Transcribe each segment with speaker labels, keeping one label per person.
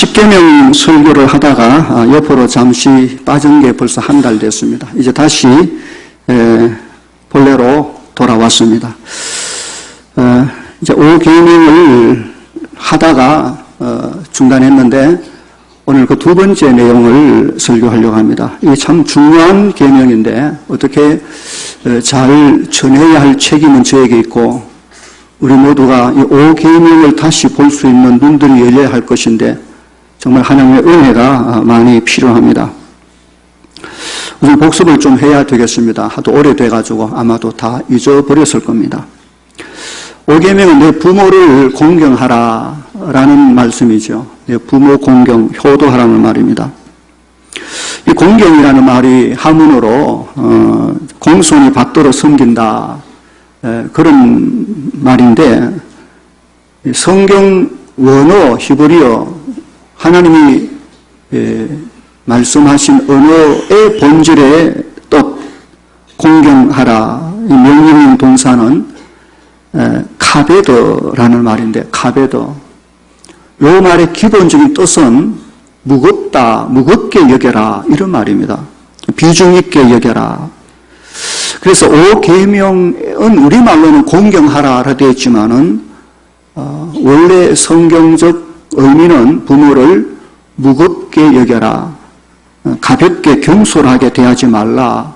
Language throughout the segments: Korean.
Speaker 1: 십계명 설교를 하다가 옆으로 잠시 빠진 게 벌써 한 달 됐습니다. 이제 다시 본래로 돌아왔습니다. 이제 5계명을 하다가 중단했는데 오늘 그 두 번째 내용을 설교하려고 합니다. 이게 참 중요한 계명인데 어떻게 잘 전해야 할 책임은 저에게 있고 우리 모두가 이 5계명을 다시 볼 수 있는 눈들이 열려야 할 것인데 정말 하나님의 은혜가 많이 필요합니다. 우선 복습을 좀 해야 되겠습니다. 하도 오래돼가지고 아마도 다 잊어버렸을 겁니다. 5계명은 내 부모를 공경하라 라는 말씀이죠. 내 부모 공경, 효도하라는 말입니다. 이 공경이라는 말이 한문으로 공손히 받들어 섬긴다 그런 말인데 성경 원어 히브리어 하나님이 말씀하신 언어의 본질의 뜻 공경하라 이 명령형 동사는 카베더라는 말인데 카베더 이 말의 기본적인 뜻은 무겁다, 무겁게 여겨라 이런 말입니다. 비중 있게 여겨라. 그래서 5계명은 우리말로는 공경하라라 되어 있지만은 원래 성경적 의미는 부모를 무겁게 여겨라, 가볍게 경솔하게 대하지 말라,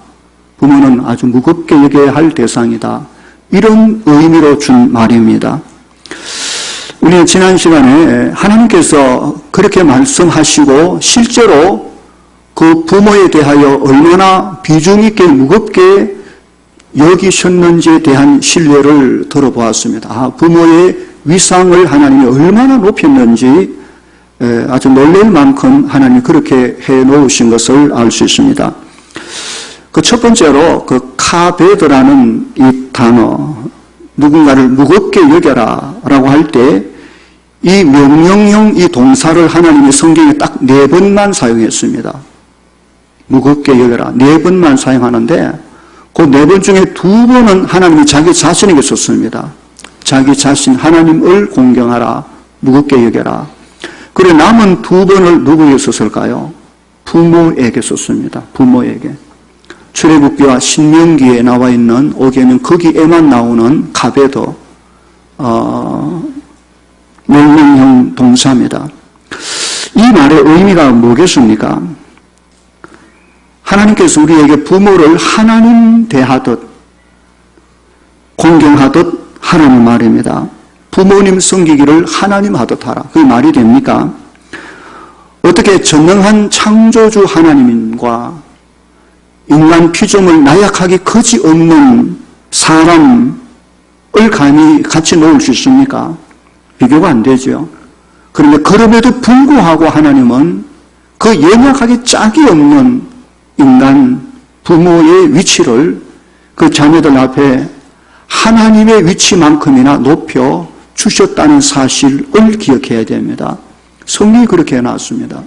Speaker 1: 부모는 아주 무겁게 여겨야 할 대상이다 이런 의미로 준 말입니다. 우리는 지난 시간에 하나님께서 그렇게 말씀하시고 실제로 그 부모에 대하여 얼마나 비중 있게 무겁게 여기셨는지에 대한 신뢰를 들어보았습니다. 부모의 위상을 하나님이 얼마나 높였는지 아주 놀랄 만큼 하나님이 그렇게 해놓으신 것을 알 수 있습니다. 그 첫 번째로 그 카베드라는 이 단어, 누군가를 무겁게 여겨라 라고 할 때 이 명령형 이 동사를 하나님이 성경에 딱 4번만 사용했습니다. 무겁게 여겨라 4번만 사용하는데 그 4번 중에 2번은 하나님이 자기 자신에게 썼습니다. 자기 자신 하나님을 공경하라, 무겁게 여겨라. 그리고 남은 2번을 누구에게 썼을까요? 부모에게 썼습니다. 부모에게. 출애굽기와 신명기에 나와 있는 5계명 거기에만 나오는 카베더 명령형 동사입니다. 이 말의 의미가 뭐겠습니까? 하나님께서 우리에게 부모를 하나님 대하듯 공경하듯 하라는 말입니다. 부모님 섬기기를 하나님 하듯 하라. 그게 말이 됩니까? 어떻게 전능한 창조주 하나님과 인간 피조물 나약하게 거지없는 사람을 감히 같이 놓을 수 있습니까? 비교가 안 되죠. 그런데 그럼에도 불구하고 하나님은 그 연약하게 짝이 없는 인간 부모의 위치를 그 자녀들 앞에 하나님의 위치만큼이나 높여 주셨다는 사실을 기억해야 됩니다. 성경이 그렇게 해놨습니다.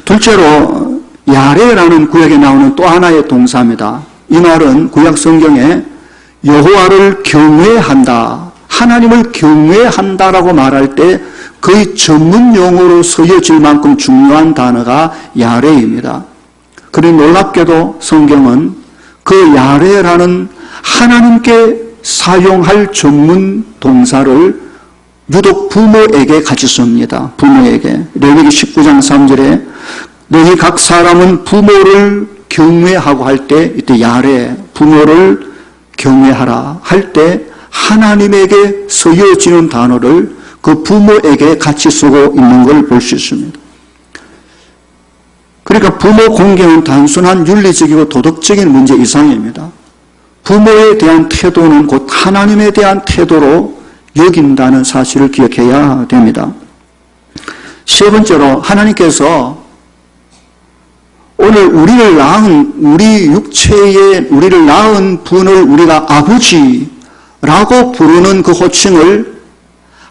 Speaker 1: 둘째로 야레라는 구약에 나오는 또 하나의 동사입니다. 이 말은 구약 성경에 여호와를 경외한다, 하나님을 경외한다라고 말할 때 거의 전문 용어로 쓰여질 만큼 중요한 단어가 야레입니다. 그런데 놀랍게도 성경은 그 야레라는 하나님께 사용할 전문 동사를 유독 부모에게 같이 씁니다. 부모에게. 레위기 19장 3절에 너희 각 사람은 부모를 경외하고 할 때 이때 야레, 부모를 경외하라 할 때 하나님에게 쓰여지는 단어를 그 부모에게 같이 쓰고 있는 걸 볼 수 있습니다. 그러니까 부모 공경은 단순한 윤리적이고 도덕적인 문제 이상입니다. 부모에 대한 태도는 곧 하나님에 대한 태도로 여긴다는 사실을 기억해야 됩니다. 세 번째로 하나님께서 오늘 우리를 낳은 우리 육체에 우리를 낳은 분을 우리가 아버지라고 부르는 그 호칭을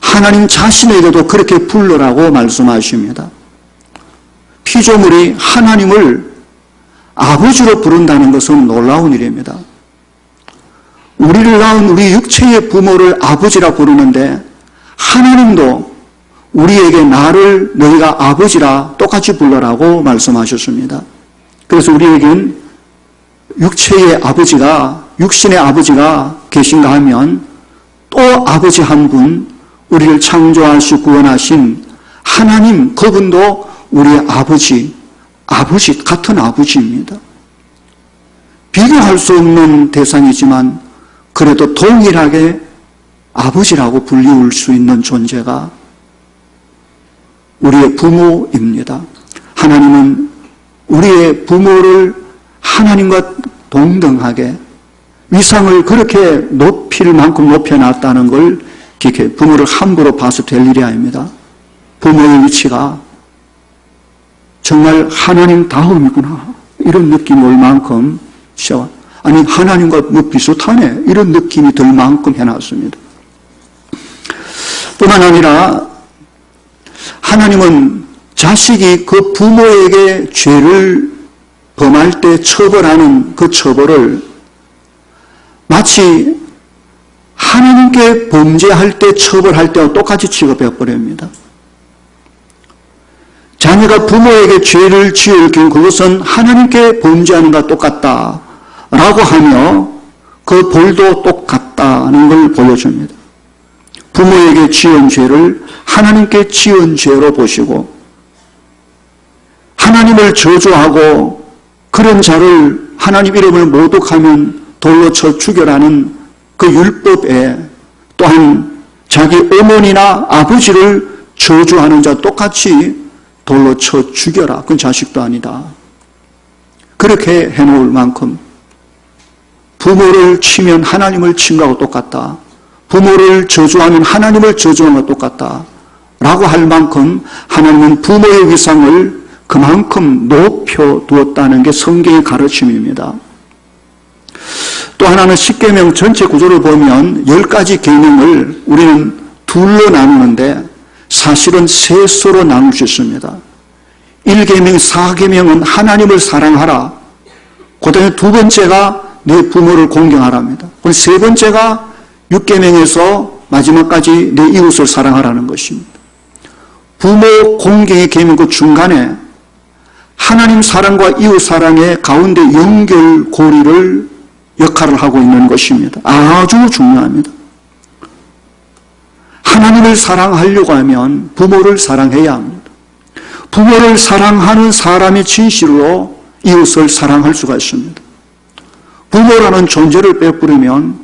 Speaker 1: 하나님 자신에게도 그렇게 부르라고 말씀하십니다. 피조물이 하나님을 아버지로 부른다는 것은 놀라운 일입니다. 우리를 낳은 우리 육체의 부모를 아버지라 부르는데 하나님도 우리에게 나를 너희가 아버지라 똑같이 불러라고 말씀하셨습니다. 그래서 우리에겐 육체의 아버지가, 육신의 아버지가 계신가 하면 또 아버지 한 분, 우리를 창조하시고 구원하신 하나님, 그분도 우리의 아버지, 같은 아버지입니다. 비교할 수 없는 대상이지만 그래도 동일하게 아버지라고 불리울 수 있는 존재가 우리의 부모입니다. 하나님은 우리의 부모를 하나님과 동등하게 위상을 그렇게 높일 만큼 높여놨다는 걸 기억해. 부모를 함부로 봐서 될 일이 아닙니다. 부모의 위치가 정말 하나님 다음이구나 이런 느낌이 올 만큼 아니 하나님과 뭐 비슷하네 이런 느낌이 들 만큼 해놨습니다. 뿐만 아니라 하나님은 자식이 그 부모에게 죄를 범할 때 처벌하는 그 처벌을 마치 하나님께 범죄할 때 처벌할 때와 똑같이 취급해버립니다. 자녀가 부모에게 죄를 지을 경우 그것은 하나님께 범죄하는 것과 똑같다라고 하며 그 벌도 똑같다는 걸 보여줍니다. 부모에게 지은 죄를 하나님께 지은 죄로 보시고 하나님을 저주하고 그런 자를 하나님 이름을 모독하면 돌로 쳐 죽여라는 그 율법에 또한 자기 어머니나 아버지를 저주하는 자 똑같이 돌로 쳐 죽여라. 그건 자식도 아니다. 그렇게 해놓을 만큼 부모를 치면 하나님을 친 거하고 똑같다. 부모를 저주하면 하나님을 저주하는 것과 똑같다. 라고 할 만큼 하나님은 부모의 위상을 그만큼 높여두었다는 게 성경의 가르침입니다. 또 하나는 십계명 전체 구조를 보면 10가지 계명을 우리는 둘로 나누는데 사실은 셋으로 나눌 수 있습니다. 1계명, 4계명은 하나님을 사랑하라. 그 다음에 두 번째가 내 부모를 공경하랍니다. 그리고 세 번째가 6계명에서 마지막까지 내 이웃을 사랑하라는 것입니다. 부모 공경의 계명 그 중간에 하나님 사랑과 이웃 사랑의 가운데 연결고리를 역할을 하고 있는 것입니다. 아주 중요합니다. 하나님을 사랑하려고 하면 부모를 사랑해야 합니다. 부모를 사랑하는 사람이 진실로 이웃을 사랑할 수가 있습니다. 부모라는 존재를 빼버리면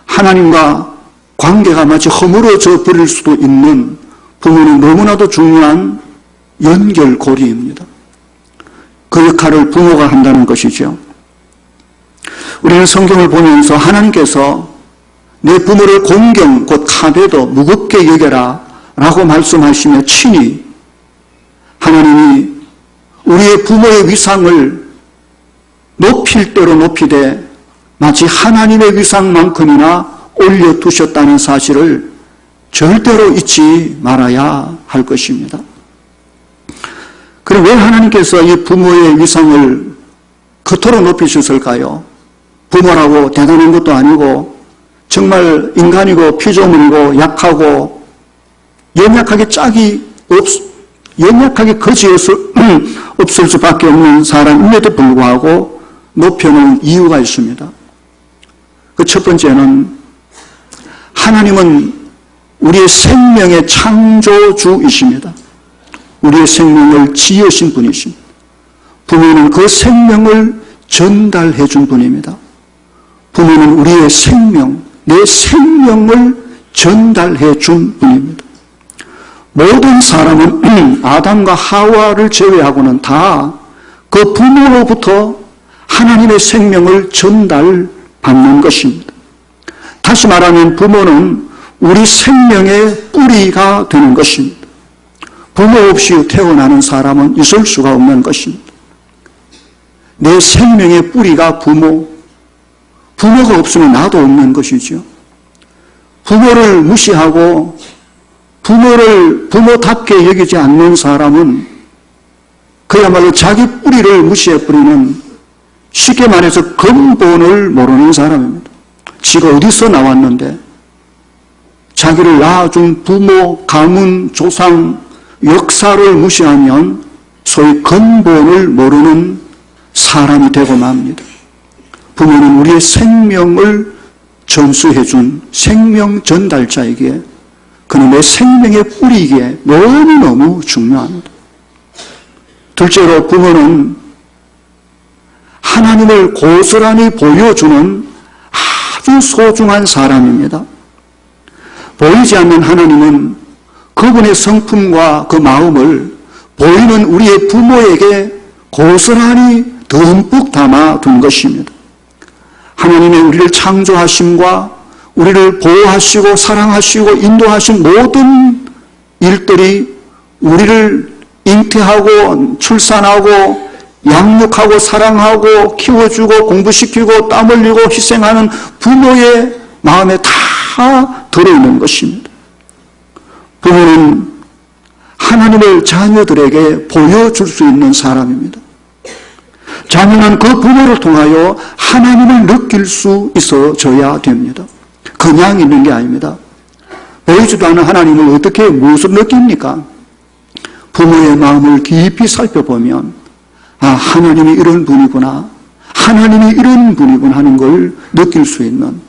Speaker 1: 하나님과 관계가 마치 허물어져 버릴 수도 있는 부모는 너무나도 중요한 연결고리입니다. 그 역할을 부모가 한다는 것이죠. 우리는 성경을 보면서 하나님께서 내 부모를 공경 곧 카베도 무겁게 여겨라 라고 말씀하시며 친히 하나님이 우리의 부모의 위상을 높일 대로 높이되 마치 하나님의 위상만큼이나 올려두셨다는 사실을 절대로 잊지 말아야 할 것입니다. 그럼 왜 하나님께서 이 부모의 위상을 그토록 높이셨을까요? 부모라고 대단한 것도 아니고 정말 인간이고 피조물이고 약하고 연약하게 연약하게 거지 없을 수밖에 없는 사람임에도 불구하고 높여놓은 이유가 있습니다. 그 첫 번째는 하나님은 우리의 생명의 창조주이십니다. 우리의 생명을 지으신 분이십니다. 부모는 그 생명을 전달해 준 분입니다. 부모는 우리의 생명, 내 생명을 전달해 준 분입니다. 모든 사람은 아담과 하와를 제외하고는 다 그 부모로부터 하나님의 생명을 전달받는 것입니다. 다시 말하면 부모는 우리 생명의 뿌리가 되는 것입니다. 부모 없이 태어나는 사람은 있을 수가 없는 것입니다. 내 생명의 뿌리가 부모가 없으면 나도 없는 것이죠. 부모를 무시하고 부모를 부모답게 여기지 않는 사람은 그야말로 자기 뿌리를 무시해버리는, 쉽게 말해서 근본을 모르는 사람입니다. 지가 어디서 나왔는데, 자기를 낳아준 부모, 가문, 조상, 역사를 무시하면 소위 근본을 모르는 사람이 되고 맙니다. 부모는 우리의 생명을 전수해준 생명 전달자이기에 그놈의 생명의 뿌리이기에 너무너무 중요합니다. 둘째로 부모는 하나님을 고스란히 보여주는 아주 소중한 사람입니다. 보이지 않는 하나님은 그분의 성품과 그 마음을 보이는 우리의 부모에게 고스란히 듬뿍 담아둔 것입니다. 하나님의 우리를 창조하심과 우리를 보호하시고 사랑하시고 인도하신 모든 일들이 우리를 잉태하고 출산하고 양육하고 사랑하고 키워주고 공부시키고 땀 흘리고 희생하는 부모의 마음에 다 들어있는 것입니다. 부모는 하나님을 자녀들에게 보여줄 수 있는 사람입니다. 자녀는 그 부모를 통하여 하나님을 느낄 수 있어져야 됩니다. 그냥 있는 게 아닙니다. 보이지도 않는 하나님을 어떻게 무엇을 느낍니까? 부모의 마음을 깊이 살펴보면 하나님이 이런 분이구나, 하나님이 이런 분이구나 하는 걸 느낄 수 있는,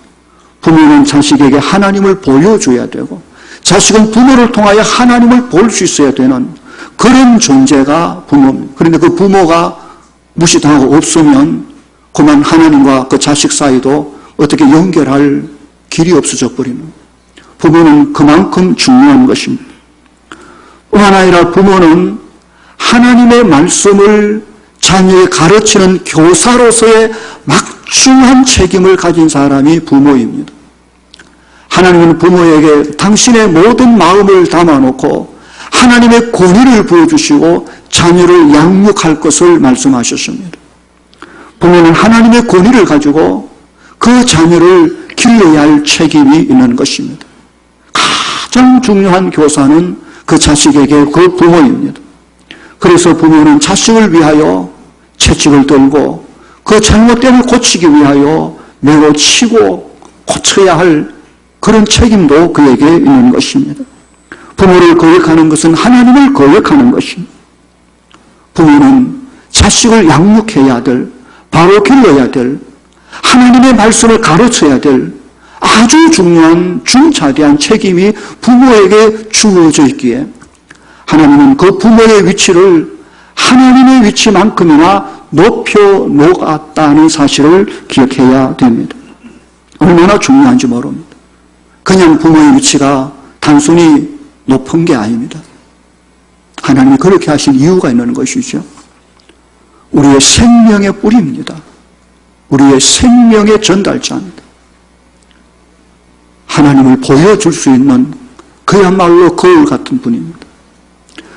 Speaker 1: 부모는 자식에게 하나님을 보여줘야 되고 자식은 부모를 통하여 하나님을 볼 수 있어야 되는 그런 존재가 부모입니다. 그런데 그 부모가 무시당하고 없으면 그만 하나님과 그 자식 사이도 어떻게 연결할 길이 없어져 버리는, 부모는 그만큼 중요한 것입니다. 뿐만 아니라 부모는 하나님의 말씀을 자녀에 가르치는 교사로서의 막중한 책임을 가진 사람이 부모입니다. 하나님은 부모에게 당신의 모든 마음을 담아놓고 하나님의 권위를 보여주시고 자녀를 양육할 것을 말씀하셨습니다. 부모는 하나님의 권위를 가지고 그 자녀를 길러야 할 책임이 있는 것입니다. 가장 중요한 교사는 그 자식에게 그 부모입니다. 그래서 부모는 자식을 위하여 채찍을 들고 그 잘못됨을 고치기 위하여 매우 치고 고쳐야 할 그런 책임도 그에게 있는 것입니다. 부모를 거역하는 것은 하나님을 거역하는 것입니다. 부모는 자식을 양육해야 될, 바로 길러야 될, 하나님의 말씀을 가르쳐야 될 아주 중요한 중차대한 책임이 부모에게 주어져 있기에 하나님은 그 부모의 위치를 하나님의 위치만큼이나 높여놓았다는 사실을 기억해야 됩니다. 얼마나 중요한지 모릅니다. 그냥 부모의 위치가 단순히 높은 게 아닙니다. 하나님이 그렇게 하신 이유가 있는 것이죠. 우리의 생명의 뿌리입니다. 우리의 생명의 전달자입니다. 하나님을 보여줄 수 있는 그야말로 거울 같은 분입니다.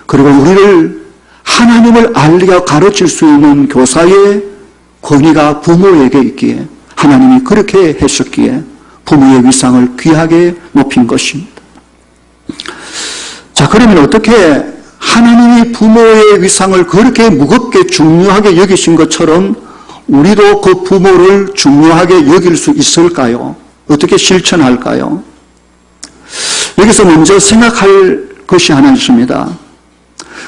Speaker 1: 그리고 우리를 하나님을 알리고 가르칠 수 있는 교사의 권위가 부모에게 있기에 하나님이 그렇게 했었기에 부모의 위상을 귀하게 높인 것입니다. 자, 그러면 어떻게 하나님이 부모의 위상을 그렇게 무겁게 중요하게 여기신 것처럼 우리도 그 부모를 중요하게 여길 수 있을까요? 어떻게 실천할까요? 여기서 먼저 생각할 것이 하나 있습니다.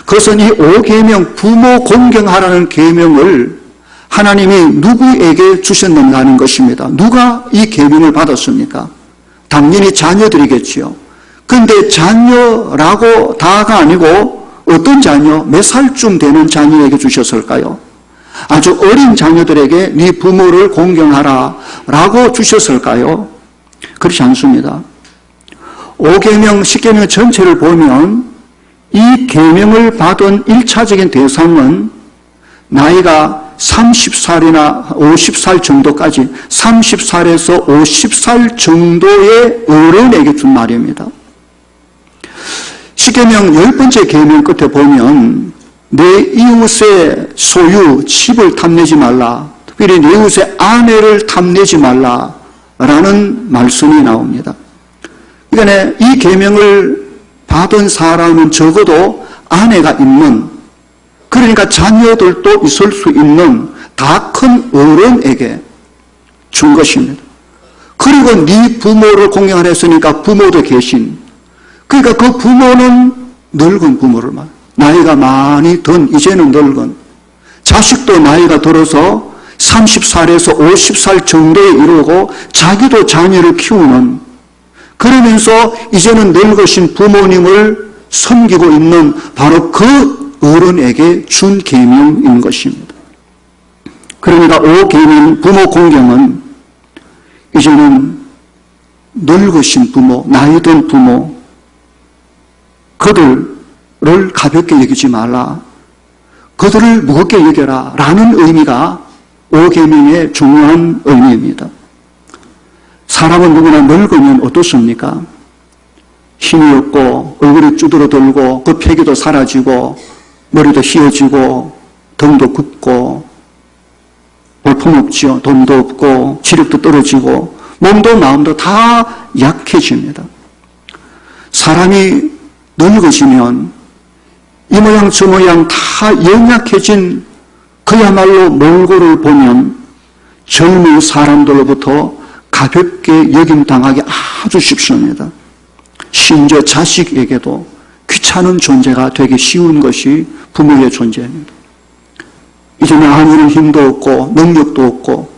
Speaker 1: 그것은 이 5계명, 부모 공경하라는 계명을 하나님이 누구에게 주셨는가 하는 것입니다. 누가 이 계명을 받았습니까? 당연히 자녀들이겠지요. 그런데 자녀라고 다가 아니고 어떤 자녀, 몇 살쯤 되는 자녀에게 주셨을까요? 아주 어린 자녀들에게 네 부모를 공경하라 라고 주셨을까요? 그렇지 않습니다. 5계명, 10계명 전체를 보면 이 계명을 받은 1차적인 대상은 나이가 30살이나 50살 정도까지 30살에서 50살 정도의 어른에게 준 말입니다. 10계명 10번째 계명 끝에 보면 내 이웃의 소유, 집을 탐내지 말라. 특별히 내 이웃의 아내를 탐내지 말라라는 말씀이 나옵니다. 그러니까 이 계명을 받은 사람은 적어도 아내가 있는, 그러니까 자녀들도 있을 수 있는 다 큰 어른에게 준 것입니다. 그리고 네 부모를 공경하라 했으니까 부모도 계신. 그러니까 그 부모는 늙은 부모를 말. 나이가 많이 든 이제는 늙은. 자식도 나이가 들어서 30살에서 50살 정도에 이르고 자기도 자녀를 키우는, 그러면서 이제는 늙으신 부모님을 섬기고 있는 바로 그 어른에게 준 계명인 것입니다. 그러니까 5계명 부모 공경은 이제는 늙으신 부모, 나이 든 부모, 그들을 가볍게 여기지 말라, 그들을 무겁게 여겨라 라는 의미가 5계명의 중요한 의미입니다. 사람은 누구나 늙으면 어떻습니까? 힘이 없고 얼굴이 쭈그러들고 그 패기도 사라지고 머리도 휘어지고 등도 굽고 볼품없지요. 돈도 없고 지력도 떨어지고 몸도 마음도 다 약해집니다. 사람이 늙어지면 이 모양 저 모양 다 연약해진 그야말로 몰골을 보면 젊은 사람들로부터 가볍게 여김당하기 아주 쉽습니다. 심지어 자식에게도 귀찮은 존재가 되기 쉬운 것이 부모의 존재입니다. 이제는 아무런 힘도 없고 능력도 없고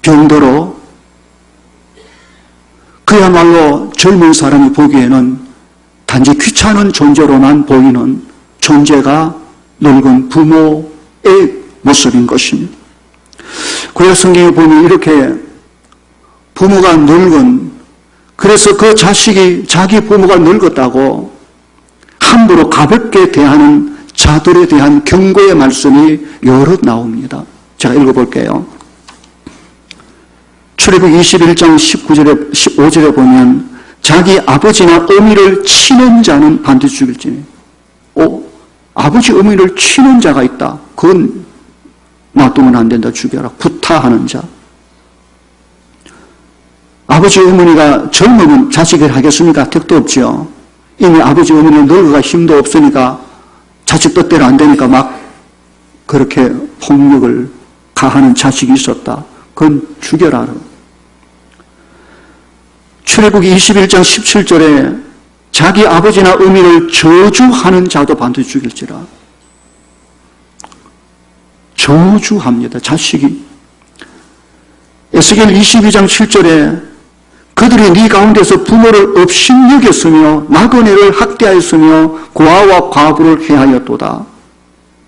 Speaker 1: 병들어 그야말로 젊은 사람이 보기에는 단지 귀찮은 존재로만 보이는 존재가 늙은 부모의 모습인 것입니다. 구약 성경에 보면 이렇게 부모가 늙은, 그래서 그 자식이 자기 부모가 늙었다고 함부로 가볍게 대하는 자들에 대한 경고의 말씀이 여러 나옵니다. 제가 읽어볼게요. 출애굽 21장 19절에 15절에 보면 자기 아버지나 어미를 치는 자는 반드시 죽일지니. 아버지 어미를 치는 자가 있다. 그건 놔두면 안 된다. 죽여라. 구타하는 자. 아버지 어머니가 젊으면 자식을 하겠습니까? 택도 없죠. 이미 아버지 어머니는 늙어가 힘도 없으니까 자식 뜻대로 안 되니까 막 그렇게 폭력을 가하는 자식이 있었다. 그건 죽여라. 출애굽 21장 17절에 자기 아버지나 어미를 저주하는 자도 반드시 죽일지라. 저주합니다. 자식이. 에스겔 22장 7절에 그들이 네 가운데서 부모를 업신여겼으며 나그네를 학대하였으며 고아와 과부를 해하였도다.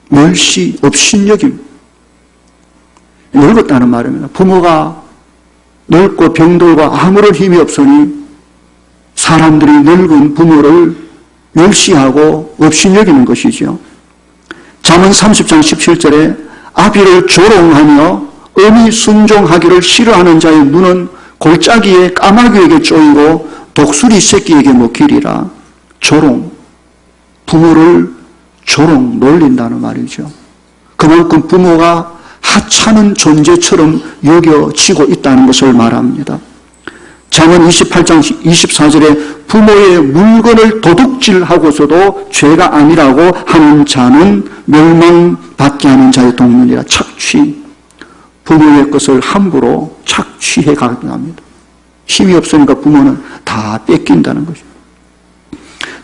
Speaker 1: 멸시, 업신여김. 늙었다는 말입니다. 부모가 늙고 병들고 아무런 힘이 없으니 사람들이 늙은 부모를 멸시하고 업신여기는 것이죠. 잠언 30장 17절에 아비를 조롱하며 어미 순종하기를 싫어하는 자의 눈은 골짜기에 까마귀에게 쪼이고 독수리 새끼에게 먹히리라. 조롱, 부모를 조롱, 놀린다는 말이죠. 그만큼 부모가 하찮은 존재처럼 여겨지고 있다는 것을 말합니다. 잠언 28장 24절에 부모의 물건을 도둑질하고서도 죄가 아니라고 하는 자는 멸망받게 하는 자의 동물이라. 착취, 부모의 것을 함부로 착취해 가게 합니다. 힘이 없으니까 부모는 다 뺏긴다는 것입니다.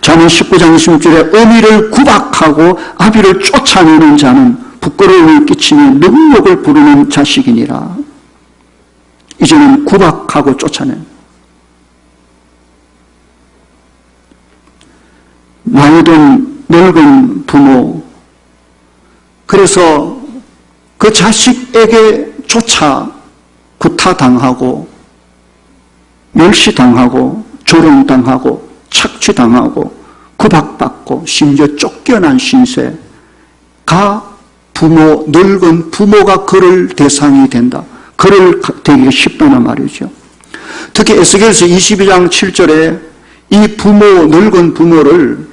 Speaker 1: 잠언 19장 26절에 어미를 구박하고 아비를 쫓아내는 자는 부끄러움을 끼치며 능욕을 부르는 자식이니라. 이제는 구박하고 쫓아내는 나이든 늙은 부모, 그래서 그 자식에게 조차 구타당하고 멸시당하고 조롱당하고 착취당하고 구박받고 심지어 쫓겨난 신세가 부모, 늙은 부모가 그럴 대상이 된다. 그럴 되기가 쉽다는 말이죠. 특히 에스겔서 22장 7절에 이 부모, 늙은 부모를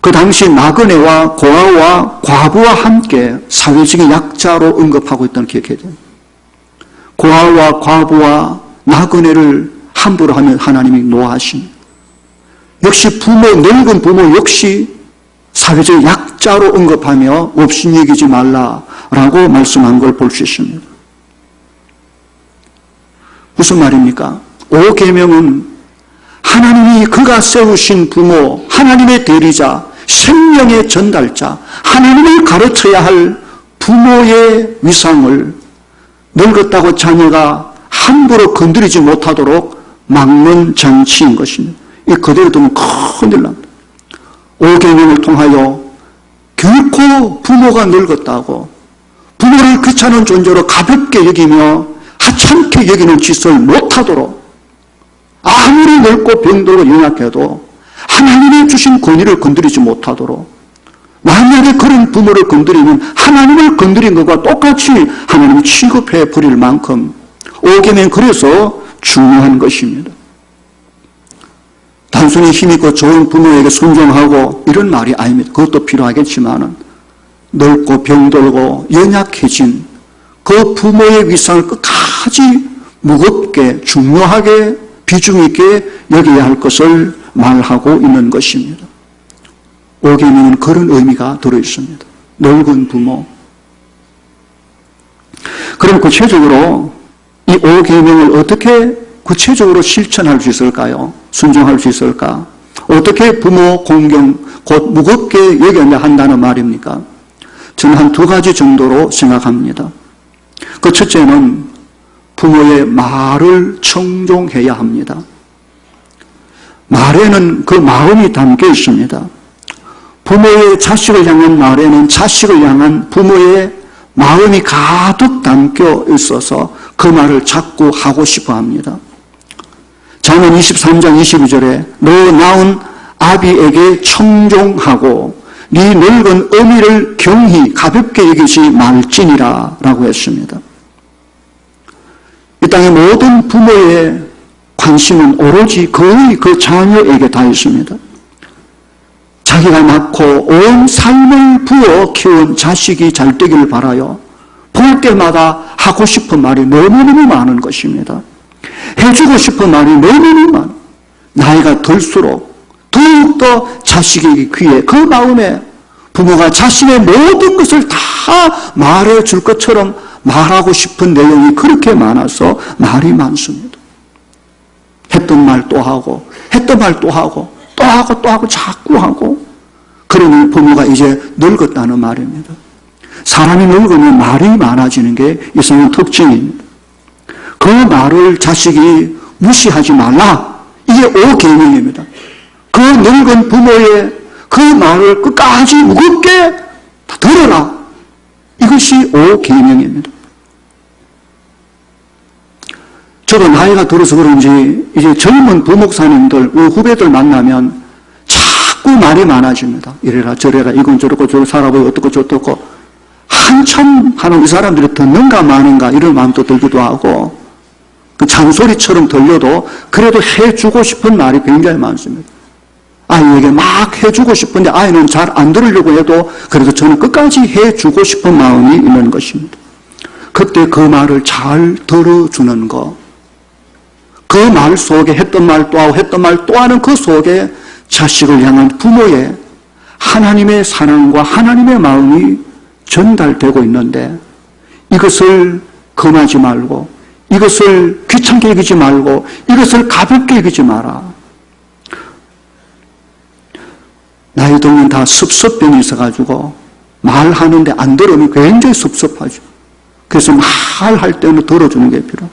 Speaker 1: 그 당시 나그네와 고아와 과부와 함께 사회적인 약자로 언급하고 있다는 기억해야 됩니다. 고아와 과부와 나그네를 함부로 하면 하나님이 노하십니다. 역시 부모, 늙은 부모 역시 사회적 약자로 언급하며 업신여기지 말라라고 말씀한 걸 볼 수 있습니다. 무슨 말입니까? 5계명은 하나님이 그가 세우신 부모, 하나님의 대리자, 생명의 전달자, 하나님을 가르쳐야 할 부모의 위상을 늙었다고 자녀가 함부로 건드리지 못하도록 막는 장치인 것입니다. 이 그대로 두면 큰일 납니다. 5계명을 통하여 결코 부모가 늙었다고 부모를 귀찮은 존재로 가볍게 여기며 하찮게 여기는 짓을 못하도록 아무리 늙고 병들고 연약해도 하나님이 주신 권위를 건드리지 못하도록 만약에 그런 부모를 건드리면 하나님을 건드린 것과 똑같이 하나님이 취급해 버릴 만큼 5계명 그래서 중요한 것입니다. 단순히 힘있고 좋은 부모에게 순종하고 이런 말이 아닙니다. 그것도 필요하겠지만 늙고 병들고 연약해진 그 부모의 위상을 끝까지 무겁게 중요하게 비중 있게 여겨야 할 것을 말하고 있는 것입니다. 5계명은 그런 의미가 들어있습니다. 늙은 부모. 그럼 구체적으로 이 5계명을 어떻게 구체적으로 실천할 수 있을까요? 순종할 수 있을까? 어떻게 부모 공경 곧 무겁게 여겨야 한다는 말입니까? 저는 한 2가지 정도로 생각합니다. 그 첫째는 부모의 말을 청종해야 합니다. 말에는 그 마음이 담겨 있습니다. 부모의 자식을 향한 말에는 자식을 향한 부모의 마음이 가득 담겨 있어서 그 말을 자꾸 하고 싶어 합니다. 잠언 23장 22절에 너 낳은 아비에게 청종하고 네 늙은 어미를 경히 가볍게 여기지 말지니라 라고 했습니다. 이 땅의 모든 부모의 관심은 오로지 거의 그 자녀에게 다 있습니다. 자기가 낳고 온 삶을 부어 키운 자식이 잘 되기를 바라요. 볼 때마다 하고 싶은 말이 너무너무 많은 것입니다. 해주고 싶은 말이 너무너무 많아. 나이가 들수록 더욱더 자식에게 귀해 그 마음에 부모가 자신의 모든 것을 다 말해줄 것처럼 말하고 싶은 내용이 그렇게 많아서 말이 많습니다. 했던 말 또 하고 했던 말 또 하고 또 하고 또 하고 자꾸 하고 그러니 부모가 이제 늙었다는 말입니다. 사람이 늙으면 말이 많아지는 게 이상한 특징입니다. 그 말을 자식이 무시하지 말라. 이게 5계명입니다. 그 늙은 부모의 그 말을 끝까지 무겁게 들어라. 이것이 5계명입니다. 저도 나이가 들어서 그런지 이제 젊은 부목사님들, 후배들 만나면 자꾸 말이 많아집니다. 이래라 저래라 이건 저렇고 저렇고 살아보고 어떻고 저렇고 한참 하는 이 사람들이 듣는가 마는가 이런 마음도 들기도 하고 그 잔소리처럼 들려도 그래도 해주고 싶은 말이 굉장히 많습니다. 아이에게 막 해주고 싶은데 아이는 잘 안 들으려고 해도 그래도 저는 끝까지 해주고 싶은 마음이 있는 것입니다. 그때 그 말을 잘 들어주는 것, 그 말 속에 했던 말 또 하고 했던 말 또 하는 그 속에 자식을 향한 부모의 하나님의 사랑과 하나님의 마음이 전달되고 있는데 이것을 금하지 말고 이것을 귀찮게 여기지 말고 이것을 가볍게 여기지 마라. 나이 들면 다 섭섭병이 있어가지고 말하는데 안 들으면 굉장히 섭섭하죠. 그래서 말할 때는 들어주는 게 필요해요.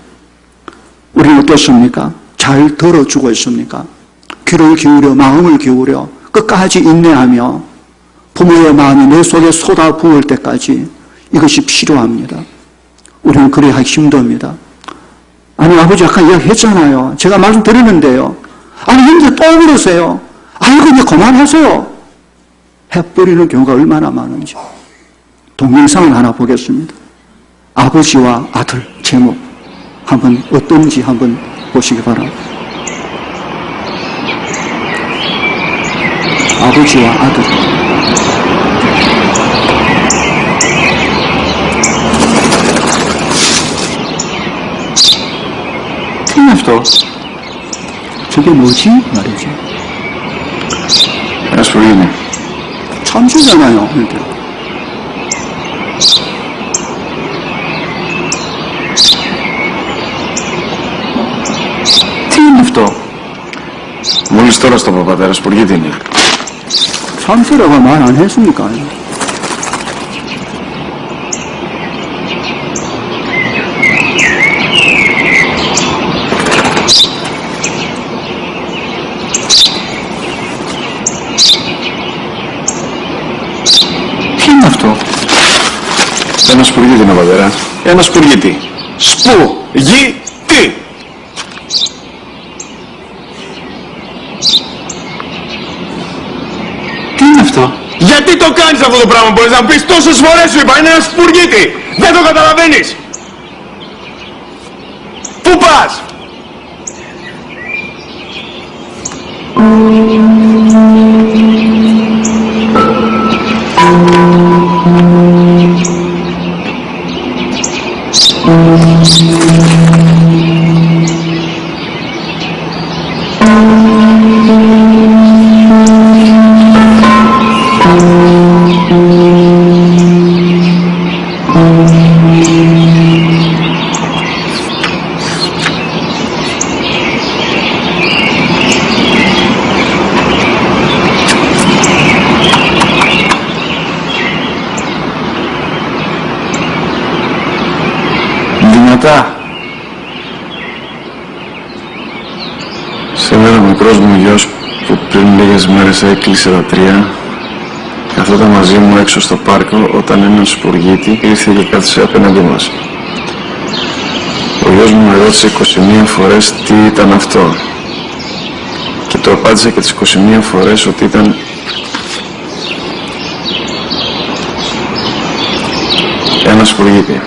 Speaker 1: 우리는 어떻습니까? 잘 들어주고 있습니까? 귀를 기울여 마음을 기울여 끝까지 인내하며 부모의 마음이 내 속에 쏟아 부을 때까지 이것이 필요합니다. 우리는 그래야 하기 힘듭니다. 아니 아버지 아까 이야기했잖아요. 제가 말씀드리는데요. 아니 현재 또 그러세요. 아이고 이제 그만하세요. 해버리는 경우가 얼마나 많은지. 동영상을 하나 보겠습니다. 아버지와 아들 제목 한번 어떤지 한번 보시기 바랍니다. 아버지와 아들. 생각도 저게 뭐지? 말이지.
Speaker 2: That's reading.
Speaker 1: 참수잖아요. 그러니까.
Speaker 2: τώρα στον πατέρα Σπουργίτη τι είναι?
Speaker 1: 참새라고 말 안 했습니까? Τι είναι αυτό?
Speaker 2: Ένα Σπουργίτη είναι, πατέρα. Ένα Σπουργίτη. Σπου-γι-τι!
Speaker 1: Τι είναι αυτό?
Speaker 2: Γιατί το κάνεις αυτό το πράγμα? Μπορείς να πεις τόσες φορές, σου είπα, είναι ένα Σπουργίτη! Δεν το καταλαβαίνεις! Πού πας? Δυνατά. Σήμερα ο μικρός μου γιος που πριν λίγες μέρες έκλεισε τα 3 καθόταν μαζί μου έξω στο πάρκο όταν ένας Σπουργίτη ήρθε και κάθισε απέναντί μας. Ο γιος μου με ρώτησε 21 φορές τι ήταν αυτό και το απάντησε και τις 21 φορές ότι ήταν ένα Σπουργίτη.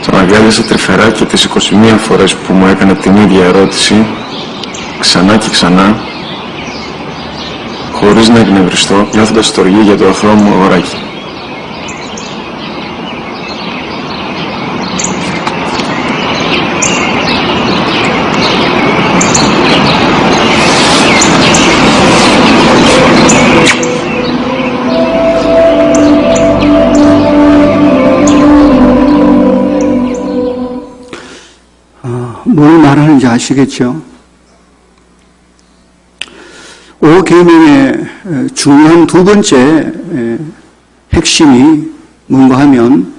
Speaker 2: Τον αγκάλιασα τρυφερά και τις 21 φορές που μου έκανε την ίδια ερώτηση, ξανά και ξανά, χωρίς να εκνευριστώ, νιώθοντας στοργή για το αθώο μου αγοράκι.
Speaker 1: 뭘 말하는지 아시겠죠? 5계명의 중요한 두 번째 핵심이 뭔가 하면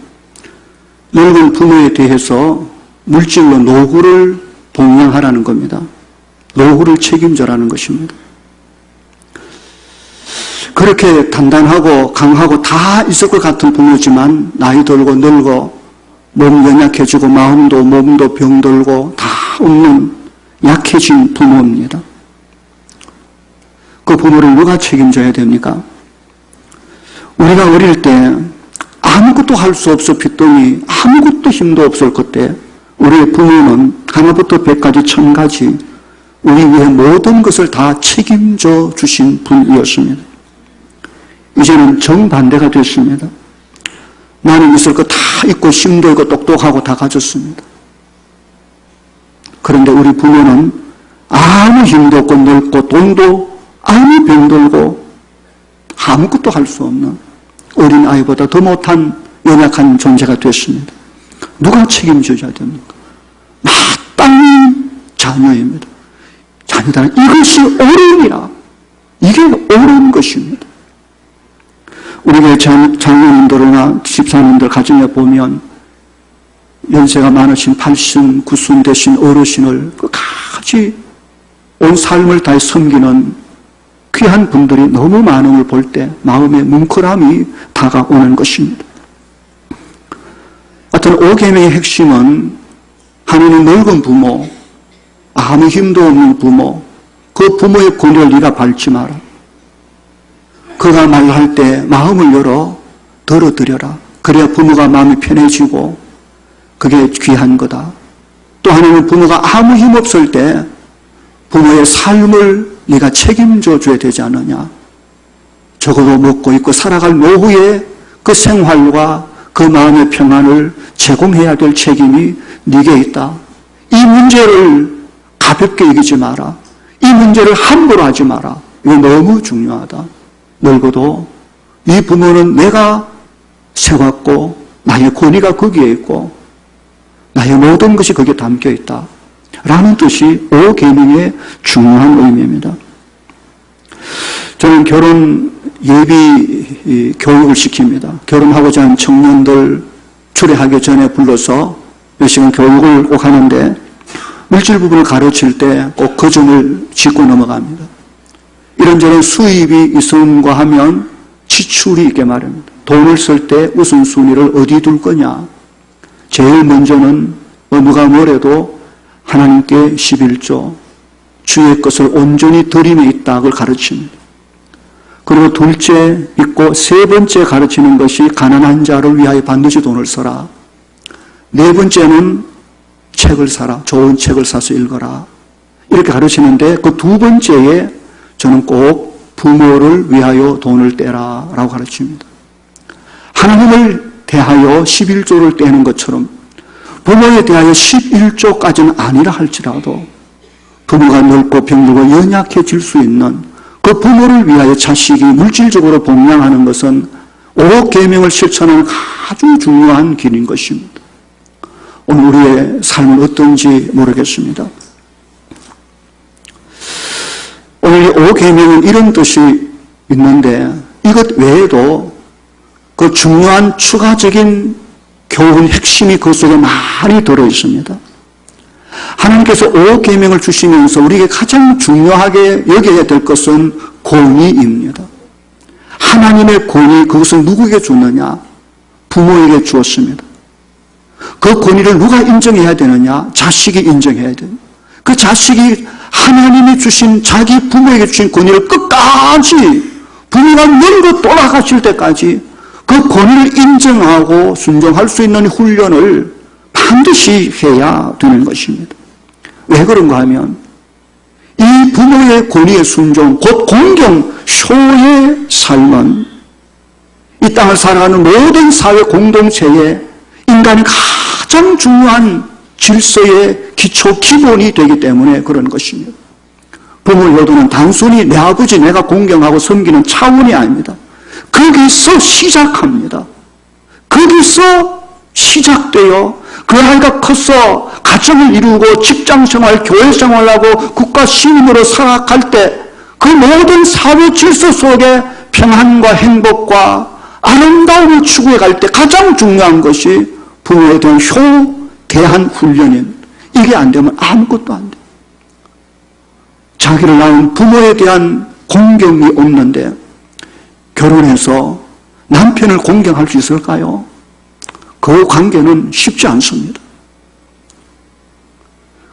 Speaker 1: 늙은 부모에 대해서 물질로 노후를 봉양하라는 겁니다. 노후를 책임져라는 것입니다. 그렇게 단단하고 강하고 다 있을 것 같은 부모지만 나이 들고 늙어 몸 연약해지고 마음도 몸도 병들고 다 없는 약해진 부모입니다. 그 부모를 누가 책임져야 됩니까? 우리가 어릴 때 아무것도 할 수 없어 빚더니 아무것도 힘도 없을 그때 우리의 부모는 하나부터 100까지 1000가지 우리 위해 모든 것을 다 책임져 주신 분이었습니다. 이제는 정반대가 됐습니다. 나는 있을 거 다 있고 힘도 있고 똑똑하고 다 가졌습니다. 그런데 우리 부모는 아무 힘도 없고 늙고 돈도 아무 병들고 아무것도 할 수 없는 어린 아이보다 더 못한 연약한 존재가 됐습니다. 누가 책임져야 됩니까? 마땅히 자녀입니다. 자녀들은 이것이 옳으니라. 이게 옳은 것입니다. 우리가 장로님들이나 집사님들 가정에 보면 연세가 많으신 80, 90 되신 어르신을 끝까지 온 삶을 다해 섬기는 귀한 분들이 너무 많음을 볼 때 마음의 뭉클함이 다가오는 것입니다. 하여튼 5계명의 핵심은 하나님 늙은 부모, 아무 힘도 없는 부모, 그 부모의 권위를 네가 밟지 마라. 그가 말할 때 마음을 열어 들어드려라. 그래야 부모가 마음이 편해지고 그게 귀한 거다. 또 하나는 부모가 아무 힘 없을 때 부모의 삶을 네가 책임져 줘야 되지 않느냐. 적어도 먹고 있고 살아갈 노후에 그 생활과 그 마음의 평안을 제공해야 될 책임이 네게 있다. 이 문제를 가볍게 여기지 마라. 이 문제를 함부로 하지 마라. 이거 너무 중요하다. 늙어도 이 부모는 내가 세웠고 나의 권위가 거기에 있고 나의 모든 것이 거기에 담겨 있다. 라는 뜻이 5계명의 중요한 의미입니다. 저는 결혼 예비 교육을 시킵니다. 결혼하고자 하는 청년들 출애하기 전에 불러서 몇 시간 교육을 꼭 하는데 물질 부분을 가르칠 때 꼭 그 점을 짚고 넘어갑니다. 이런저런 수입이 있음과 하면 지출이 있게 마련입니다. 돈을 쓸 때 우선순위를 어디 둘 거냐. 제일 먼저는 누가 뭐래도 하나님께 11조, 주의 것을 온전히 드림에 있다. 그걸 가르칩니다. 그리고 둘째 있고 세 번째 가르치는 것이 가난한 자를 위하여 반드시 돈을 써라. 네 번째는 책을 사라. 좋은 책을 사서 읽어라. 이렇게 가르치는데 그 두 번째에 저는 꼭 부모를 위하여 돈을 떼라 라고 가르칩니다. 하나님을 대하여 11조를 떼는 것처럼 부모에 대하여 11조까지는 아니라 할지라도 부모가 늙고 병들고 연약해질 수 있는 그 부모를 위하여 자식이 물질적으로 봉양하는 것은 5계명을 실천하는 아주 중요한 길인 것입니다. 오늘 우리의 삶은 어떤지 모르겠습니다. 오늘 이 5계명은 이런 뜻이 있는데 이것 외에도 그 중요한 추가적인 교훈 핵심이 그 속에 많이 들어있습니다. 하나님께서 5계명을 주시면서 우리에게 가장 중요하게 여겨야 될 것은 권위입니다. 하나님의 권위, 그것은 누구에게 줬느냐? 부모에게 주었습니다. 그 권위를 누가 인정해야 되느냐? 자식이 인정해야 됩니다. 그 자식이 하나님이 주신 자기 부모에게 주신 권위를 끝까지 부모가 늙어 돌아가실 때까지 그 권위를 인정하고 순종할 수 있는 훈련을 반드시 해야 되는 것입니다. 왜 그런가 하면 이 부모의 권위의 순종, 곧 공경, 효의 삶은 이 땅을 살아가는 모든 사회 공동체에 인간의 가장 중요한 질서의 기초, 기본이 되기 때문에 그런 것입니다. 부모의 효도는 단순히 내 아버지 내가 공경하고 섬기는 차원이 아닙니다. 거기서 시작합니다. 거기서 시작되어 그 아이가 커서 가정을 이루고 직장생활, 교회생활하고 국가 시민으로 살아갈 때 그 모든 사회 질서 속에 평안과 행복과 아름다움을 추구해 갈 때 가장 중요한 것이 부모에 대한 대한 훈련입니다. 이게 안 되면 아무것도 안 돼요. 자기를 낳은 부모에 대한 공경이 없는데 결혼해서 남편을 공경할 수 있을까요? 그 관계는 쉽지 않습니다.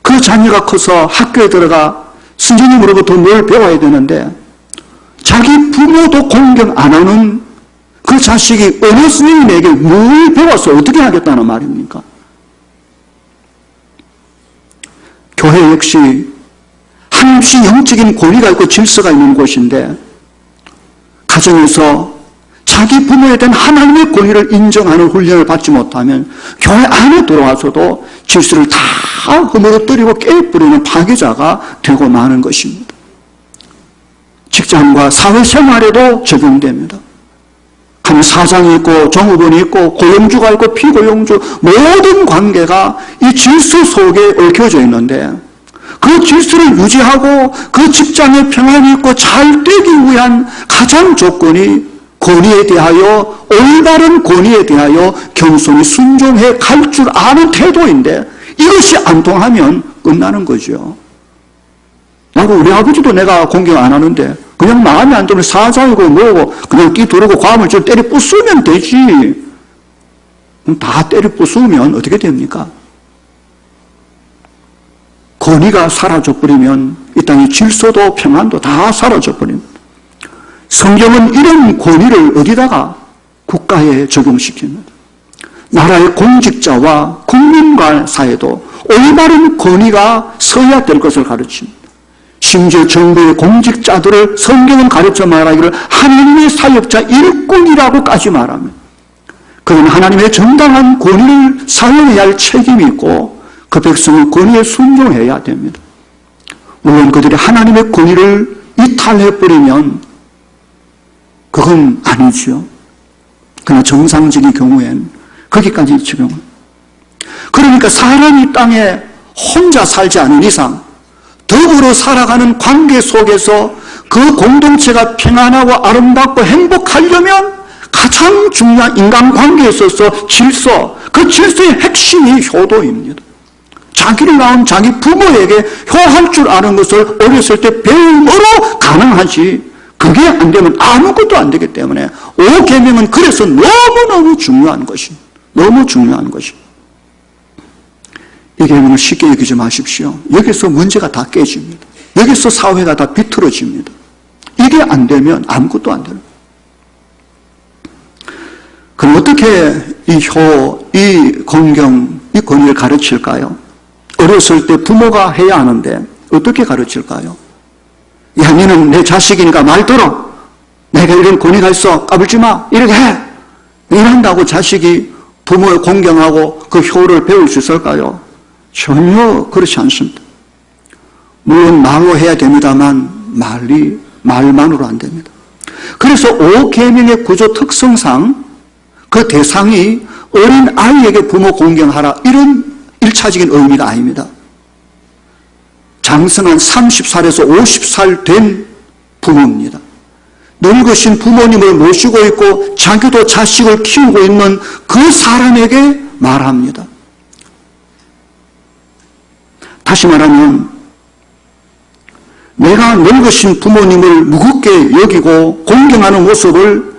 Speaker 1: 그 자녀가 커서 학교에 들어가 선생님으로부터 뭘 배워야 되는데 자기 부모도 공경 안 하는 그 자식이 어느 선생님에게 뭘 배워서 어떻게 하겠다는 말입니까? 교회 역시 한없이 영적인 권위가 있고 질서가 있는 곳인데 가정에서 자기 부모에 대한 하나님의 권위를 인정하는 훈련을 받지 못하면 교회 안에 들어와서도 질서를 다 허물어뜨리고 깨버리는 파괴자가 되고 마는 것입니다. 직장과 사회생활에도 적용됩니다. 한 사장이 있고 종업원이 있고 고용주가 있고 피고용주 모든 관계가 이 질서 속에 얽혀져 있는데 그 질서를 유지하고 그 직장에 평안이 있고 잘 되기 위한 가장 조건이 권위에 대하여 올바른 권위에 대하여 겸손히 순종해 갈 줄 아는 태도인데 이것이 안 통하면 끝나는 거죠. 나도 우리 아버지도 내가 공경 안 하는데 그냥 마음에 안 들면 사자이고 뭐고 그냥 끼두르고 과음을 좀 때려 부수면 되지. 다 때려 부수면 어떻게 됩니까? 권위가 사라져버리면 이 땅의 질서도 평안도 다 사라져버립니다. 성경은 이런 권위를 어디다가 국가에 적용시킵니다. 나라의 공직자와 국민과 사이에도 올바른 권위가 서야 될 것을 가르칩니다. 심지어 정부의 공직자들을 성경은 가르쳐 말하기를 하나님의 사역자 일꾼이라고까지 말합니다. 그는 하나님의 정당한 권위를 사용해야 할 책임이 있고 그 백성은 권위에 순종해야 됩니다. 물론 그들이 하나님의 권위를 이탈해버리면 그건 아니죠. 그러나 정상적인 경우엔 거기까지 적용합니다. 그러니까 사람이 땅에 혼자 살지 않은 이상 더불어 살아가는 관계 속에서 그 공동체가 평안하고 아름답고 행복하려면 가장 중요한 인간관계에 있어서 질서, 그 질서의 핵심이 효도입니다. 자기를 낳은 자기 부모에게 효할 줄 아는 것을 어렸을 때 배움으로 가능하지, 그게 안 되면 아무것도 안 되기 때문에 5계명은 그래서 너무너무 중요한 것입니다. 너무 중요한 것입니다. 이 계명을 쉽게 여기지 마십시오. 여기서 문제가 다 깨집니다. 여기서 사회가 다 비틀어집니다. 이게 안 되면 아무것도 안 되는 거예요. 그럼 어떻게 이 공경, 이 권위를 가르칠까요? 어렸을 때 부모가 해야 하는데 어떻게 가르칠까요? 야, 너는 내 자식이니까 말 들어. 내가 이런 권위가 있어. 까불지 마. 이렇게 해. 이런다고 자식이 부모의 공경하고 그 효를 배울 수 있을까요? 전혀 그렇지 않습니다. 물론 말로 해야 됩니다만 말만으로 안 됩니다. 그래서 5계명의 구조 특성상 그 대상이 어린 아이에게 부모 공경하라, 이런 1차적인 의미가 아닙니다. 장성한 30살에서 50살 된 부모입니다. 늙으신 부모님을 모시고 있고 자기도 자식을 키우고 있는 그 사람에게 말합니다. 다시 말하면 내가 늙으신 부모님을 무겁게 여기고 공경하는 모습을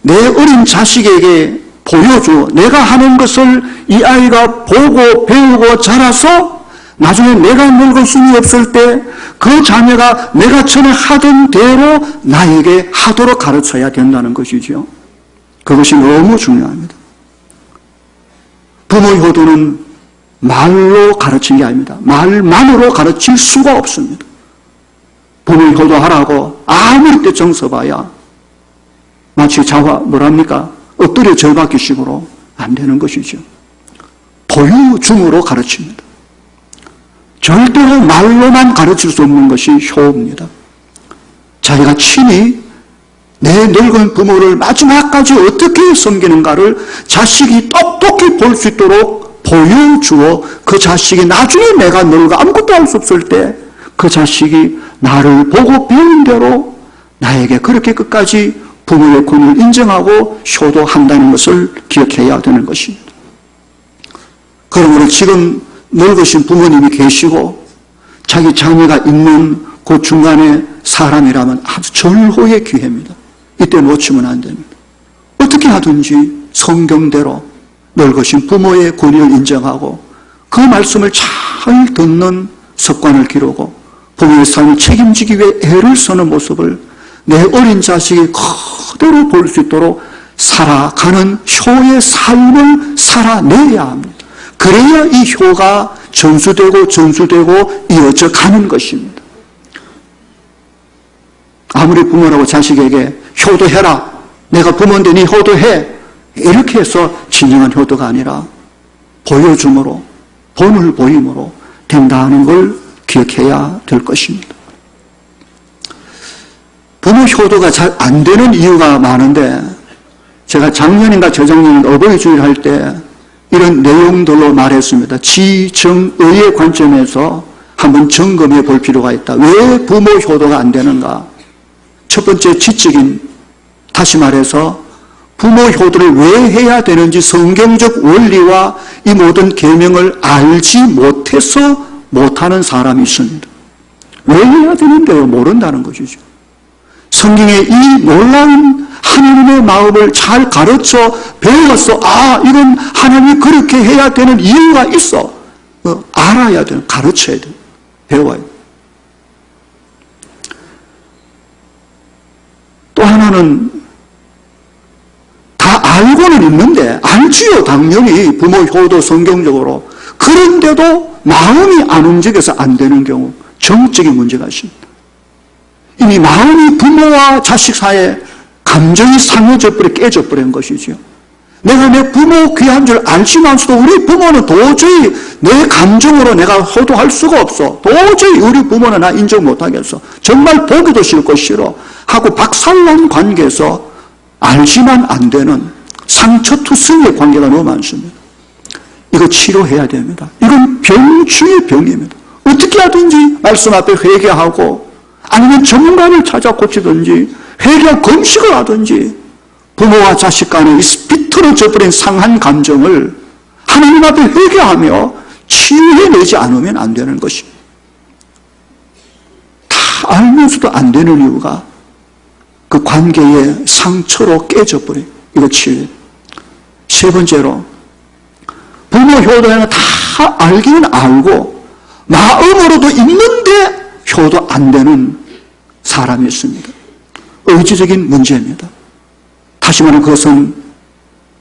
Speaker 1: 내 어린 자식에게 보여줘. 내가 하는 것을 이 아이가 보고 배우고 자라서 나중에 내가 늙을 수는 없을 때 그 자녀가 내가 전에 하던 대로 나에게 하도록 가르쳐야 된다는 것이죠. 그것이 너무 중요합니다. 부모의 효도는 말로 가르친 게 아닙니다. 말만으로 가르칠 수가 없습니다. 부모의 효도하라고 아무리 떼정 써봐야 마치 뭐랍니까? 엎드려 절받기식으로 안 되는 것이죠. 보여줌으로 가르칩니다. 절대로 말로만 가르칠 수 없는 것이 효입니다. 자기가 친히 내 늙은 부모를 마지막까지 어떻게 섬기는가를 자식이 똑똑히 볼 수 있도록 보여주어 그 자식이 나중에 내가 늙어 아무것도 할 수 없을 때 그 자식이 나를 보고 배운 대로 나에게 그렇게 끝까지 부모의 권위를 인정하고 효도한다는 것을 기억해야 되는 것입니다. 그러므로 지금 늙으신 부모님이 계시고 자기 자녀가 있는 그 중간에 사람이라면 아주 절호의 기회입니다. 이때 놓치면 안 됩니다. 어떻게 하든지 성경대로 늙으신 부모의 권위를 인정하고 그 말씀을 잘 듣는 습관을 기르고 부모의 삶을 책임지기 위해 애를 쓰는 모습을 내 어린 자식이 그대로 볼 수 있도록 살아가는 효의 삶을 살아내야 합니다. 그래야 이 효가 전수되고 이어져 가는 것입니다. 아무리 부모라고 자식에게 효도해라, 내가 부모인데 네 효도해, 이렇게 해서 진정한 효도가 아니라 보여줌으로, 본을 보임으로 된다는 걸 기억해야 될 것입니다. 부모 효도가 잘 안 되는 이유가 많은데 제가 작년인가 저작년 어버이 주일 할 때 이런 내용들로 말했습니다. 지정의의 관점에서 한번 점검해 볼 필요가 있다. 왜 부모 효도가 안 되는가? 첫 번째 지적인, 다시 말해서 부모 효도를 왜 해야 되는지 성경적 원리와 이 모든 계명을 알지 못해서 못하는 사람이 있습니다. 왜 해야 되는데요? 모른다는 것이죠. 성경의 이 놀라운 하나님의 마음을 잘 가르쳐 배워서 이건 하나님이 그렇게 해야 되는 이유가 있어. 알아야 돼요. 가르쳐야 돼요. 배워야 돼요. 또 하나는 다 알고는 있는데, 알지요 당연히 부모 효도 성경적으로. 그런데도 마음이 안 움직여서 안 되는 경우, 정적인 문제가 있습니다. 이미 마음이 부모와 자식 사이에 감정이 상해져 깨져 버린 것이죠. 내가 내 부모 귀한 줄 알지만서도 우리 부모는 도저히 내 감정으로 내가 효도할 수가 없어. 도저히 우리 부모는 나 인정 못하겠어. 정말 보기도 싫고 싫어 하고 박살난 관계에서 알지만 안 되는 상처투성이의 관계가 너무 많습니다. 이거 치료해야 됩니다. 이건 병 중의 병입니다. 어떻게 하든지 말씀 앞에 회개하고 아니면 전문가를 찾아 고치든지 회개 금식을 하든지 부모와 자식 간의 이 비틀어져 버린 상한 감정을 하나님 앞에 회개하며 치유해내지 않으면 안 되는 것입니다. 다 알면서도 안 되는 이유가 그 관계의 상처로 깨져버려요. 이거 치유해. 세 번째로 부모 효도에는 다 알기는 알고 마음으로도 있는데 효도 안 되는 사람이 있습니다. 의지적인 문제입니다. 다시 말하면 그것은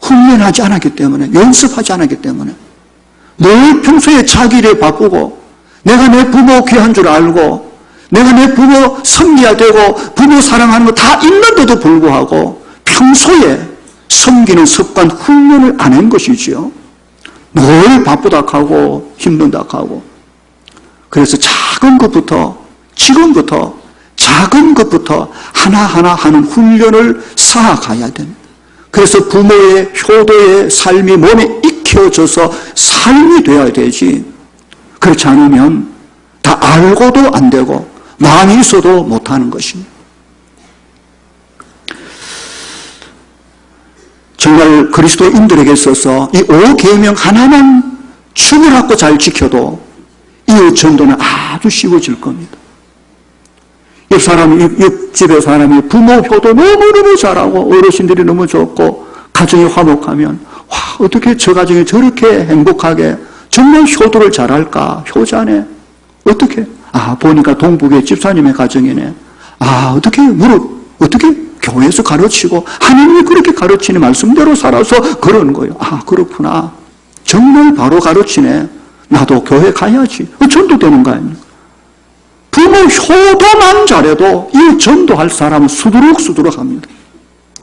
Speaker 1: 훈련하지 않았기 때문에, 연습하지 않았기 때문에 늘 평소에 자기 일에 바쁘고 내가 내 부모 귀한 줄 알고 내가 내 부모 섬겨야 되고 부모 사랑하는 거 다 있는데도 불구하고 평소에 섬기는 습관 훈련을 안 한 것이지요. 늘 바쁘다 하고 힘든다 하고. 그래서 작은 것부터 지금부터 작은 것부터 하나하나 하는 훈련을 쌓아가야 됩니다. 그래서 부모의 효도의 삶이 몸에 익혀져서 삶이 되어야 되지, 그렇지 않으면 다 알고도 안 되고 마음이 있어도 못하는 것입니다. 정말 그리스도인들에게 있어서 이 5계명 하나만 주문하고 잘 지켜도 이웃 전도는 아주 쉬워질 겁니다. 옆집의 사람이 부모 효도 너무너무 잘하고 어르신들이 너무 좋고 가정이 화목하면 와, 어떻게 저 가정이 저렇게 행복하게 정말 효도를 잘할까? 효자네. 어떻게? 보니까 동북의 집사님의 가정이네. 어떻게 교회에서 가르치고 하나님이 그렇게 가르치는 말씀대로 살아서 그러는 거예요. 그렇구나. 정말 바로 가르치네. 나도 교회 가야지. 전도되는 거 아닙니까? 부모 효도만 잘해도 이 전도할 사람은 수두룩수두룩 합니다.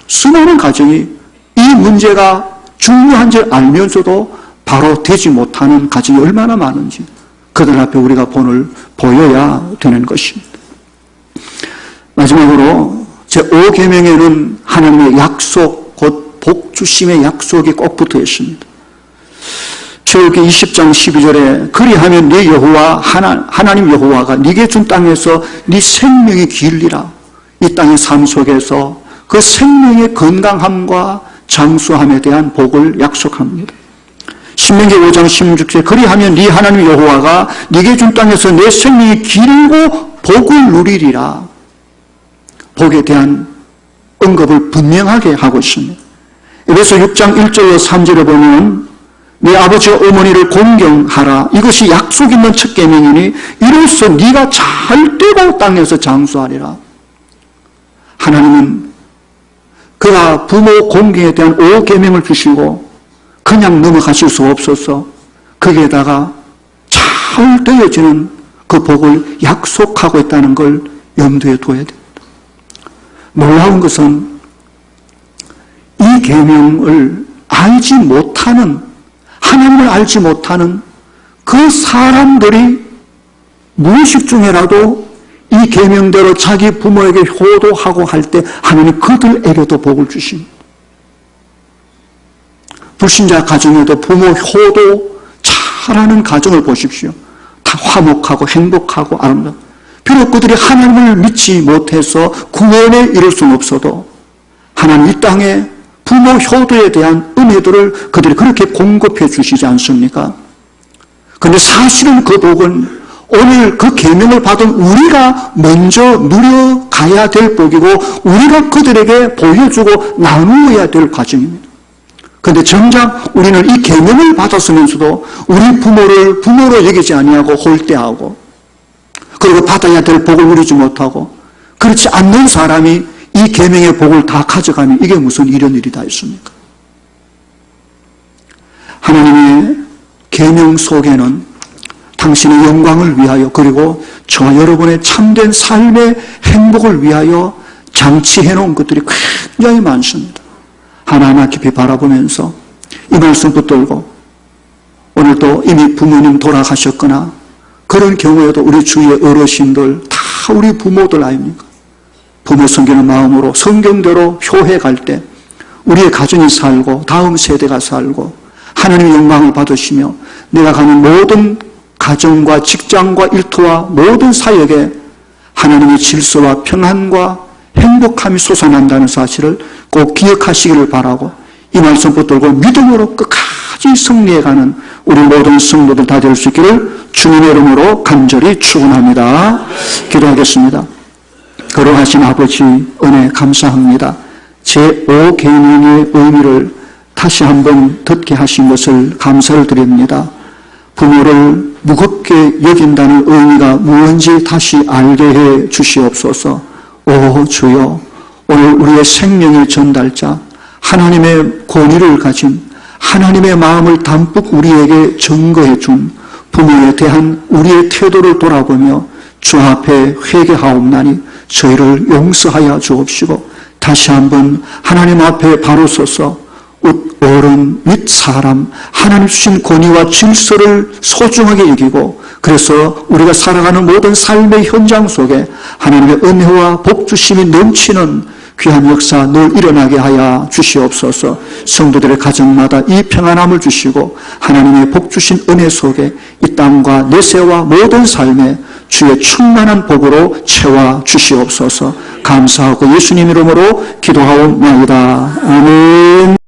Speaker 1: 수많은 가정이 이 문제가 중요한지 알면서도 바로 되지 못하는 가정이 얼마나 많은지 그들 앞에 우리가 본을 보여야 되는 것입니다. 마지막으로 제5계명에는 하나님의 약속, 곧 복주심의 약속이 꼭 붙어 있습니다. 출애굽기 20장 12절에 그리하면 네 여호와 하나님 여호와가 네게 준 땅에서 네 생명이 길리라. 이 땅의 삶 속에서 그 생명의 건강함과 장수함에 대한 복을 약속합니다. 신명기 5장 16절에 그리하면 네 하나님 여호와가 네게 준 땅에서 내 생명이 길고 복을 누리리라. 복에 대한 언급을 분명하게 하고 있습니다. 그래서 6장 1절로 3절에 보면 네 아버지와 어머니를 공경하라. 이것이 약속 있는 첫 계명이니 이로써 네가 잘 되고 땅에서 장수하리라. 하나님은 그가 부모 공경에 대한 5계명을 주시고 그냥 넘어가실 수 없어서 거기에다가 잘 되어지는 그 복을 약속하고 있다는 걸 염두에 둬야 됩니다. 놀라운 것은 이 계명을 알지 못하는, 하나님을 알지 못하는 그 사람들이 무의식 중에라도 이 계명대로 자기 부모에게 효도하고 할 때 하나님 그들에게도 복을 주십니다. 불신자 가정에도 부모 효도 잘하는 가정을 보십시오. 다 화목하고 행복하고 아름다워. 비록 그들이 하나님을 믿지 못해서 구원에 이를 수는 없어도 하나님 이 땅에 부모 효도에 대한 은혜들을 그들이 그렇게 공급해 주시지 않습니까? 그런데 사실은 그 복은 오늘 그 계명을 받은 우리가 먼저 누려가야 될 복이고 우리가 그들에게 보여주고 나누어야 될 과정입니다. 그런데 정작 우리는 이 계명을 받았으면서도 우리 부모를 부모로 여기지 아니하고 홀대하고 그리고 받아야 될 복을 누리지 못하고 그렇지 않는 사람이 이 계명의 복을 다 가져가면 이게 무슨 이런 일이 다 있습니까? 하나님의 계명 속에는 당신의 영광을 위하여 그리고 저와 여러분의 참된 삶의 행복을 위하여 장치해 놓은 것들이 굉장히 많습니다. 하나하나 깊이 바라보면서 이 말씀 붙들고 오늘도 이미 부모님 돌아가셨거나 그런 경우에도 우리 주위의 어르신들 다 우리 부모들 아닙니까? 부모 섬기는 마음으로 성경대로 효해 갈 때 우리의 가정이 살고 다음 세대가 살고 하나님의 영광을 받으시며 내가 가는 모든 가정과 직장과 일터와 모든 사역에 하나님의 질서와 평안과 행복함이 솟아난다는 사실을 꼭 기억하시기를 바라고 이 말씀 붙들고 믿음으로 끝까지 승리해가는 우리 모든 성도들 다 될 수 있기를 주님의 이름으로 간절히 축원합니다. 기도하겠습니다. 거룩하신 아버지 은혜 감사합니다. 제5계명의 의미를 다시 한번 듣게 하신 것을 감사를 드립니다. 부모를 무겁게 여긴다는 의미가 무엇인지 다시 알게 해 주시옵소서. 오 주여, 오늘 우리의 생명의 전달자 하나님의 권위를 가진 하나님의 마음을 담뿍 우리에게 증거해 준 부모에 대한 우리의 태도를 돌아보며 주 앞에 회개하옵나니 저희를 용서하여 주옵시고 다시 한번 하나님 앞에 바로 서서 어른 및 사람 하나님 주신 권위와 질서를 소중하게 여기고 그래서 우리가 살아가는 모든 삶의 현장 속에 하나님의 은혜와 복주심이 넘치는 귀한 역사 늘 일어나게 하여 주시옵소서. 성도들의 가정마다 이 평안함을 주시고 하나님의 복주신 은혜 속에 이 땅과 내세와 모든 삶에 주의 충만한 복으로 채워 주시옵소서. 감사하고 예수님 이름으로 기도하옵나이다. 아멘.